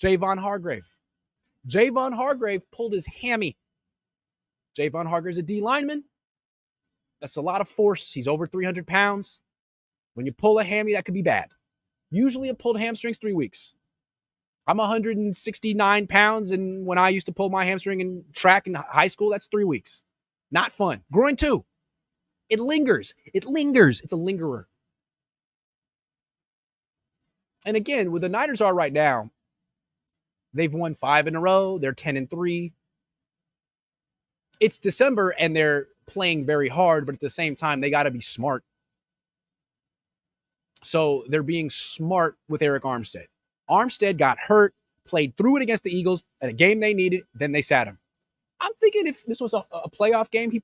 Javon Hargrave. Javon Hargrave pulled his hammy. Javon Hargrave's a D lineman. That's a lot of force. He's over 300 pounds. When you pull a hammy, that could be bad. Usually a pulled hamstring's 3 weeks. I'm 169 pounds, and when I used to pull my hamstring in track in high school, that's 3 weeks. Not fun. Groin too. It lingers. It lingers. It's a lingerer. And again, where the Niners are right now, they've won 5 in a row. They're 10-3. It's December, and they're playing very hard, but at the same time, they got to be smart. So they're being smart with Eric Armstead. Armstead got hurt, played through it against the Eagles at a game they needed, then they sat him. I'm thinking if this was a playoff game, he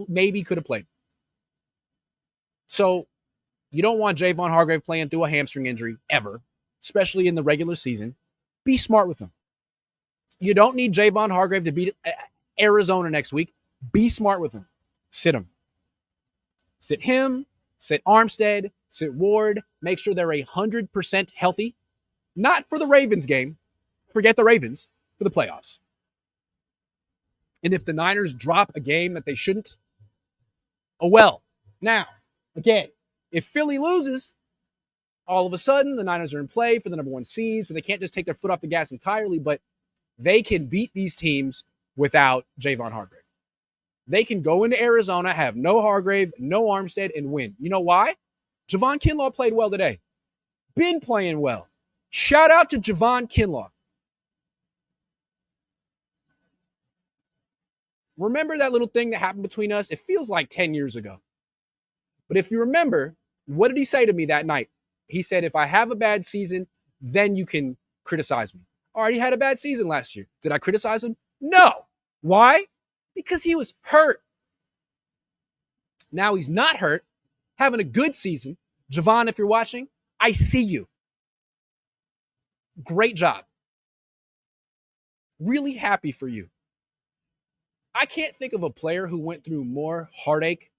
maybe could have played. So you don't want Javon Hargrave playing through a hamstring injury ever, especially in the regular season. Be smart with him. You don't need Javon Hargrave to beat Arizona next week. Be smart with him. Sit him. Sit him, sit Armstead, sit Ward. Make sure they're 100% healthy. Not for the Ravens game. Forget the Ravens. For the playoffs. And if the Niners drop a game that they shouldn't, oh well. Now, again, if Philly loses, all of a sudden the Niners are in play for the number 1 seed, so they can't just take their foot off the gas entirely, but they can beat these teams without Javon Hargrave. They can go into Arizona, have no Hargrave, no Armstead, and win. You know why? Javon Kinlaw played well today. Been playing well. Shout out to Javon Kinlaw. Remember that little thing that happened between us? It feels like 10 years ago. But if you remember, what did he say to me that night? He said, if I have a bad season, then you can criticize me. All right, he had a bad season last year. Did I criticize him? No. Why? Because he was hurt. Now he's not hurt, having a good season. Javon, if you're watching, I see you. Great job. Really happy for you. I can't think of a player who went through more heartache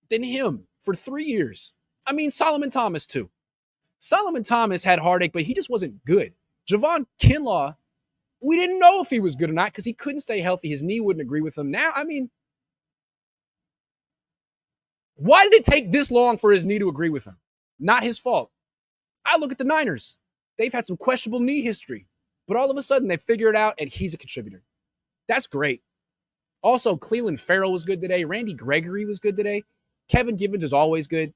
than him for 3 years. I mean, Solomon Thomas, too. Solomon Thomas had heartache, but he just wasn't good. Javon Kinlaw, we didn't know if he was good or not because he couldn't stay healthy. His knee wouldn't agree with him. Now, I mean, why did it take this long for his knee to agree with him? Not his fault. I look at the Niners. They've had some questionable knee history, but all of a sudden they figure it out and he's a contributor. That's great. Also, Cleveland Farrell was good today. Randy Gregory was good today. Kevin Givens is always good.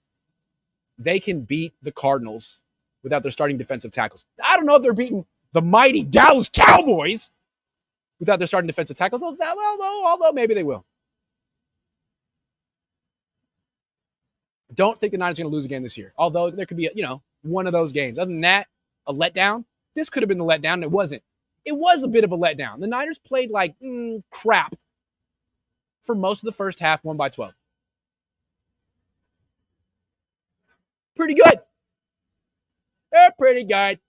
They can beat the Cardinals without their starting defensive tackles. I don't know if they're beating the mighty Dallas Cowboys without their starting defensive tackles, although maybe they will. Don't think the Niners are going to lose again this year, although there could be, one of those games. Other than that, a letdown. This could have been the letdown, and it wasn't. It was a bit of a letdown. The Niners played like crap for most of the first half, won by 12. Pretty good. They're pretty good.